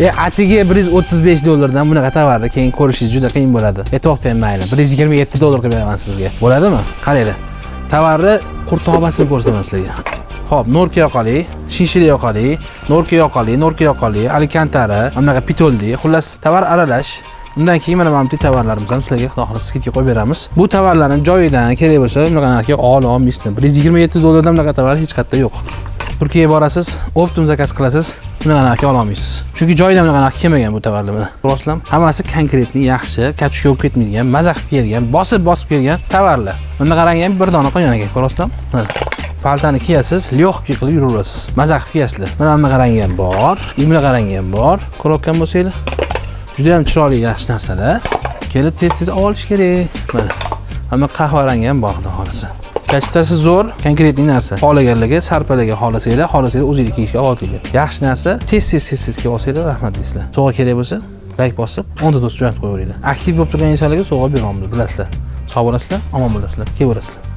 Atigi $135 bunaqa tovarni keyin ko'rishingiz juda qiyin bo'ladi. To'xtang mayli. $127 qilib beraman sizga. Bo'ladimi? Qaranglar. Tovarni qurtobasini ko'rsataman sizlarga. Xo'p, Norka yoqali, Shinshili yoqali, Norka yoqali, Alicantara, bunaqa pitolli, xullas tovar aralash. Undan keyin mana bu tovarlarimizni sizlarga xudo xolasa skidga qo'yib beramiz. Bu tovarlarni joyidan kerak bo'lsa, bunaqa narxga ola olmaysizlar. $127 dan bunaqa tovar hech qayerda yo'q. Turkiyaga borasiz, optum zakaz qilasiz, bunaqa narxga ola olmaysiz. Chunki joyidan bunaqa narx kelmagan bu tovarlar. Rostlam, hammasi konkretni, yaxshi, kachka bo'lib ketmaydigan, maza qilib kelgan, bosib kelgan tovarlar. Bunda qarang ham bir dona qolgan ekan, rostlam. Mana paltani kiyasiz, lyoqki qilib yuraverasiz. Maza qilib kiyasizlar. Mana bunda qarang ham bor, imla qarang ham bor. Ko'rayotgan bo'lsanglar, juda ham chiroyli yaxshi narsalar. Kelib tez olish kerak. Mana. Hamma qahvarang ham bor, xudo xolasa. Kachitasi zo'r, konkretni narsa. Xohlaganlarga, sarpalarga xohlasanglar, o'zingiz kiyishga oldinglar. Yaxshi narsa, tez kelib olsanglar, rahmat deysizlar. Sovg'a kerak bo'lsa, like bosib, onda do'st jo'natib qo'yaveringlar. Aktiv bo'lib turgan insonlarga sovg'a beramiz, bilasizlar. Sog' bo'lasizlar, omon bo'lasizlar, kelaverasizlar.